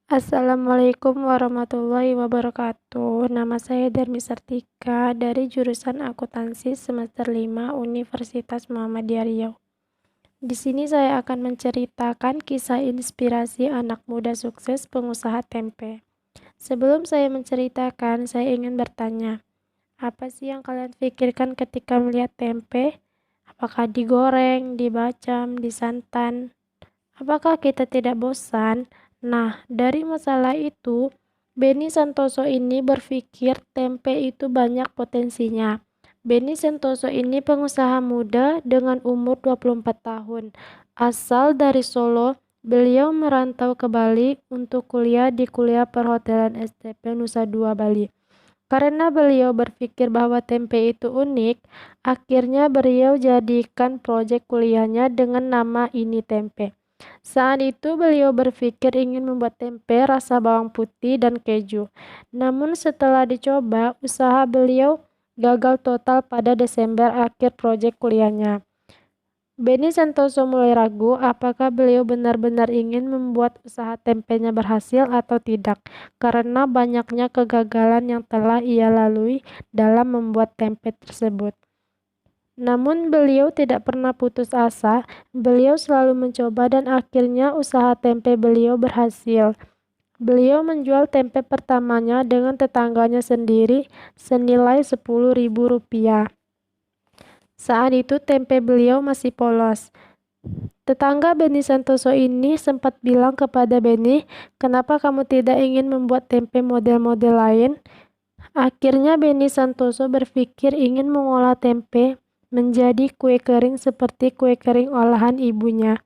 Assalamualaikum warahmatullahi wabarakatuh. Nama saya Darmi Sartika dari jurusan Akuntansi semester 5 Universitas Muhammadiyah Riau. Di sini saya akan menceritakan kisah inspirasi anak muda sukses pengusaha tempe. Sebelum saya menceritakan, saya ingin bertanya, apa sih yang kalian pikirkan ketika melihat tempe? Apakah digoreng, dibacem, disantan? Apakah kita tidak bosan? Nah, dari masalah itu, Benny Santoso ini berpikir tempe itu banyak potensinya. Benny Santoso ini pengusaha muda dengan umur 24 tahun. Asal dari Solo, beliau merantau ke Bali untuk kuliah di Kuliah Perhotelan STP Nusa Dua Bali. Karena beliau berpikir bahwa tempe itu unik, akhirnya beliau jadikan proyek kuliahnya dengan nama Ini Tempe. Saat itu beliau berpikir ingin membuat tempe rasa bawang putih dan keju. Namun setelah dicoba, usaha beliau gagal total pada Desember akhir proyek kuliahnya. Benny Santoso mulai ragu apakah beliau benar-benar ingin membuat usaha tempenya berhasil atau tidak, karena banyaknya kegagalan yang telah ia lalui dalam membuat tempe tersebut. Namun beliau tidak pernah putus asa, beliau selalu mencoba dan akhirnya usaha tempe beliau berhasil. Beliau menjual tempe pertamanya dengan tetangganya sendiri senilai Rp10.000. Saat itu tempe beliau masih polos. Tetangga Benny Santoso ini sempat bilang kepada Benny, "Kenapa kamu tidak ingin membuat tempe model-model lain?" Akhirnya Benny Santoso berpikir ingin mengolah tempe menjadi kue kering seperti kue kering olahan ibunya.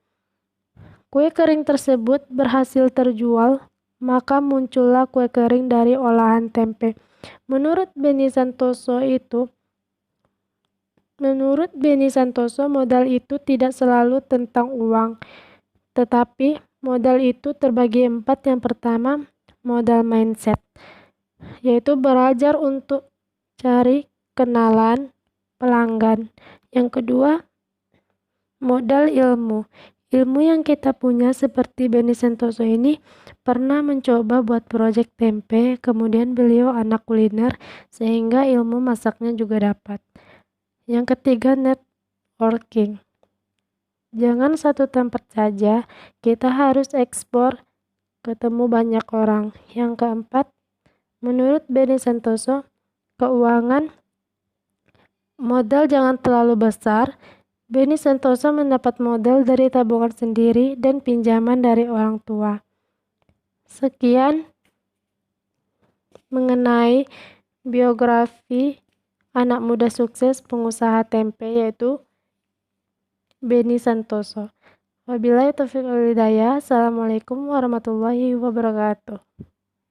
Kue kering tersebut berhasil terjual, maka muncullah kue kering dari olahan tempe. Menurut Benny Santoso, modal itu tidak selalu tentang uang, tetapi modal itu terbagi 4. Yang pertama, modal mindset, yaitu belajar untuk cari kenalan pelanggan. Yang kedua, modal ilmu. Ilmu yang kita punya seperti Benny Santoso ini pernah mencoba buat proyek tempe, kemudian beliau anak kuliner sehingga ilmu masaknya juga dapat. Yang ketiga, networking. Jangan satu tempat saja, kita harus ekspor, ketemu banyak orang. Yang keempat, menurut Benny Santoso, keuangan. Modal jangan terlalu besar. Benny Santoso mendapat modal dari tabungan sendiri dan pinjaman dari orang tua. Sekian mengenai biografi anak muda sukses pengusaha tempe yaitu Benny Santoso. Wabillahi taufiq wal hidayah. Assalamualaikum warahmatullahi wabarakatuh.